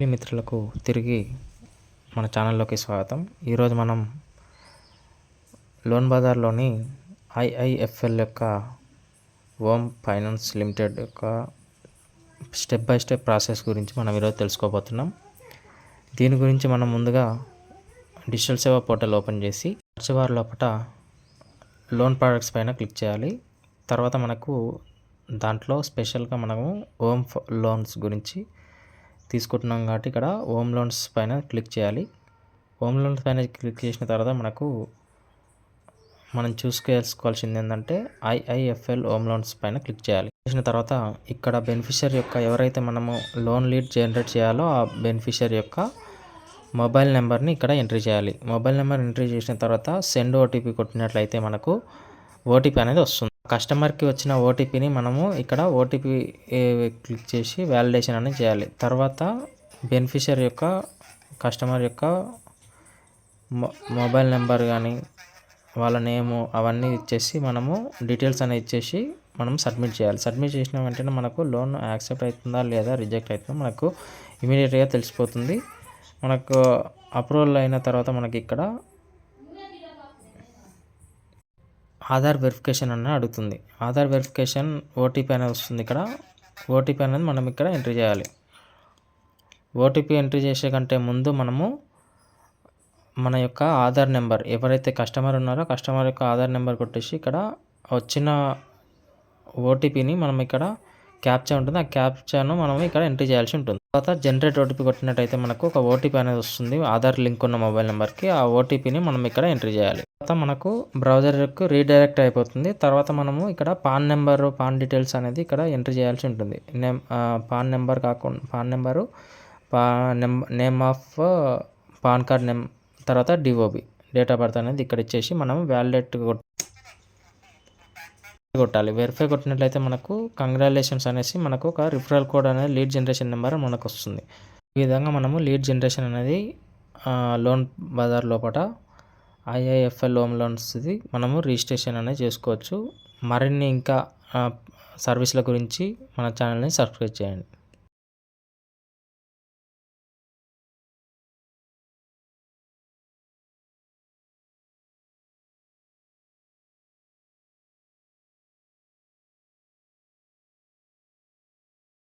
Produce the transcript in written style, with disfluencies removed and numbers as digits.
మిత్రులకు తిరిగి మన ఛానల్లోకి స్వాగతం. ఈరోజు మనం లోన్ బజార్లోని ఐఐఎఫ్ఎల్ యొక్క హోమ్ ఫైనాన్స్ లిమిటెడ్ యొక్క స్టెప్ బై స్టెప్ ప్రాసెస్ గురించి మనం ఈరోజు తెలుసుకోబోతున్నాం. దీని గురించి మనం ముందుగా డిజిటల్ సేవా పోర్టల్ ఓపెన్ చేసి సెర్చ్ బార్ లోపల లోన్ ప్రొడక్ట్స్ పైన క్లిక్ చేయాలి. తర్వాత మనకు దాంట్లో స్పెషల్గా మనము హోమ్ లోన్స్ గురించి తీసుకుంటున్నాం కాబట్టి ఇక్కడ హోమ్ లోన్స్ పైన క్లిక్ చేయాలి. హోమ్ లోన్స్ పైన క్లిక్ చేసిన తర్వాత మనం చూసుకోవాల్సింది ఏంటంటే ఐఐఎఫ్ఎల్ హోమ్ లోన్స్ పైన క్లిక్ చేయాలి. చేసిన తర్వాత ఇక్కడ బెనిఫిషియరీ యొక్క ఎవరైతే మనము లోన్ లీడ్ జనరేట్ చేయాలో ఆ బెనిఫిషియరీ యొక్క మొబైల్ నెంబర్ని ఇక్కడ ఎంట్రీ చేయాలి. మొబైల్ నెంబర్ ఎంట్రీ చేసిన తర్వాత సెండ్ ఓటీపీ కొట్టినట్లయితే మనకు ఓటీపీ అనేది వస్తుంది. కస్టమర్కి వచ్చిన ఓటీపీని మనము ఇక్కడ ఓటీపీ క్లిక్ చేసి వ్యాలిడేషన్ అనేది చేయాలి. తర్వాత బెనిఫిషియరీ యొక్క కస్టమర్ యొక్క మొబైల్ నెంబర్ కానీ వాళ్ళ నేము అవన్నీ ఇచ్చేసి మనము డీటెయిల్స్ అనేది ఇచ్చేసి మనం సబ్మిట్ చేయాలి. సబ్మిట్ చేసిన వెంటనే మనకు లోన్ యాక్సెప్ట్ అవుతుందా లేదా రిజెక్ట్ అవుతుందా మనకు ఇమీడియట్గా తెలిసిపోతుంది. మనకు అప్రూవల్ అయిన తర్వాత మనకి ఇక్కడ ఆధార్ వెరిఫికేషన్ అనేది అడుగుతుంది. ఆధార్ వెరిఫికేషన్ ఓటీపీ అనేది వస్తుంది. ఇక్కడ ఓటీపీ అనేది మనం ఇక్కడ ఎంట్రీ చేయాలి. ఓటీపీ ఎంట్రీ చేసే కంటే ముందు మనము మన యొక్క ఆధార్ నెంబర్ ఎవరైతే కస్టమర్ ఉన్నారో కస్టమర్ యొక్క ఆధార్ నెంబర్ కొట్టేసి ఇక్కడ వచ్చిన ఓటీపీని మనం ఇక్కడ క్యాప్చా ఉంటుంది. ఆ క్యాప్చాను మనం ఇక్కడ ఎంట్రీ చేయాల్సి ఉంటుంది. తర్వాత జనరేట్ ఓటీపీ కొట్టినట్టయితే మనకు ఒక ఓటీపీ అనేది వస్తుంది ఆధార్ లింక్ ఉన్న మొబైల్ నెంబర్కి. ఆ ఓటీపీని మనం ఇక్కడ ఎంట్రీ చేయాలి. తర్వాత మనకు బ్రౌజర్కు రీడైరెక్ట్ అయిపోతుంది. తర్వాత మనము ఇక్కడ పాన్ నెంబరు పాన్ డీటెయిల్స్ అనేది ఇక్కడ ఎంట్రీ చేయాల్సి ఉంటుంది. పాన్ నెంబర్ కాకుండా pan number name of pan card తర్వాత డిఓబి డేట్ ఆఫ్ బర్త్ అనేది ఇక్కడ ఇచ్చేసి మనం వ్యాలిడేట్ కొట్టాలి. వెరిఫై కొట్టినట్లయితే మనకు కంగ్రాచులేషన్స్ అనేసి మనకు ఒక రిఫరల్ కోడ్ అనేది లీడ్ జనరేషన్ నెంబర్ మనకు వస్తుంది. ఈ విధంగా మనము లీడ్ జనరేషన్ అనేది లోన్ బజార్ లోపల ఐఐఎఫ్ఎల్ హోమ్ లోన్స్ది మనము రిజిస్ట్రేషన్ అనేది చేసుకోవచ్చు. మరిన్ని ఇంకా సర్వీసుల గురించి మన ఛానల్ని సబ్స్క్రైబ్ చేయండి.